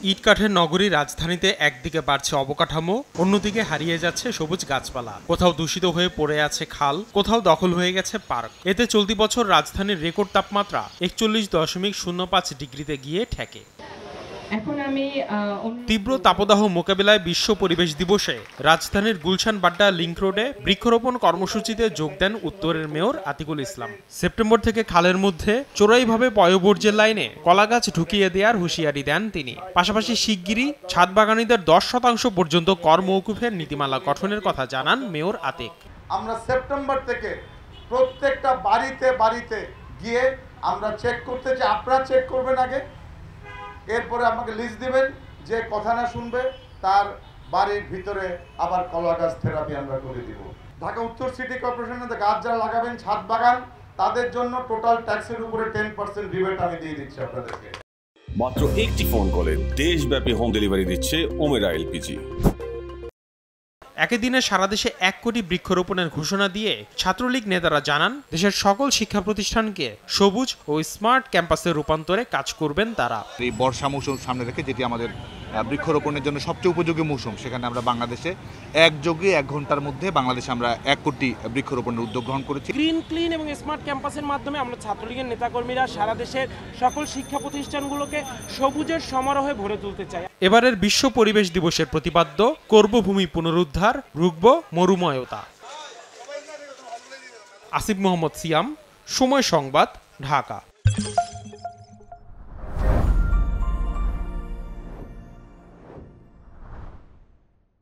ইটকাঠের নগরী রাজধানীতে একদিকে বাড়ছে অবকাঠামো, অন্যদিকে হারিয়ে যাচ্ছে সবুজ গাছপালা। কোথাও দূষিত হয়ে পড়ে আছে খাল, কোথাও দখল হয়ে গেছে পার্ক। এতে চলতি বছর রাজধানীর রেকর্ড তাপমাত্রা 41.05 ডিগ্রিতে গিয়ে ঠেকে। তীব্র তাপদাহ মোকাবিলায় বিশ্ব পরিবেশ দিবসে রাজধানীর গুলশান বাড্ডা লিংক রোডে বৃক্ষরোপণ কর্মসূচিতে যোগ দেন উত্তরের মেয়র আতিকুল ইসলাম। সেপ্টেম্বর থেকে খালের মধ্যে চোরাইভাবে পয়ঃবর্জ্যের লাইনে কলাগাছ ঢুকিয়ে দেওয়ার হুঁশিয়ারি দেন তিনি। পাশাপাশি শিগগিরই ছাদ বাগানীদের 10% পর্যন্ত কর মওকুফের নীতিমালা গঠনের কথা জানান মেয়র আতিক। আমরা সেপ্টেম্বর থেকে প্রত্যেকটা বাড়িতে বাড়িতে গিয়ে আমরা চেক করতে চাই। আপনারা চেক করবেন আগে, এরপরে আমাকে লিস্ট দিবেন, যে কথা না শুনবে তার বাড়ির ভিতরে আবার কলা গাছ থেরাপি আমরা করে দিব। ঢাকা উত্তর সিটি কর্পোরেশনে গাছ যারা লাগাবেন ছাদ বাগান, তাদের জন্য টোটাল ট্যাক্সের উপরে 10% রিবেট আমি দিয়ে দিচ্ছি আপনাদেরকে। মাত্র একটি ফোন কলে দেশব্যাপী হোম ডেলিভারি দিচ্ছে ওমেরা এলপিজি। একই দিনে সারা দেশে 1 কোটি বৃক্ষরোপণের ঘোষণা দিয়ে ছাত্রলীগ নেতারা জানান, দেশের সকল শিক্ষা প্রতিষ্ঠানকে সবুজ ও স্মার্ট ক্যাম্পাসে রূপান্তরে কাজ করবেন তারা। এই বর্ষা মৌসুম সামনে রেখে, যেটি আমাদের বৃক্ষরোপণের জন্য সবচেয়ে উপযোগী মৌসুম, সেখানে আমরা বাংলাদেশে একযোগে 1 ঘন্টার মধ্যে বাংলাদেশে আমরা 1 কোটি বৃক্ষরোপণের উদ্যোগ গ্রহণ করেছি। গ্রিন ক্লিন এবং স্মার্ট ক্যাম্পাসের মাধ্যমে আমরা ছাত্রলীগের নেতাকর্মীরা সারা দেশের সকল শিক্ষা প্রতিষ্ঠানগুলোকে সবুজের সমারোহে ভরে তুলতে চাই। এবারের বিশ্ব পরিবেশ দিবসের প্রতিপাদ্য করব ভূমি পুনরুদ্ধার, রুখব মরুময়তা। আসিফ মোহাম্মদ সিয়াম, সময় সংবাদ, ঢাকা।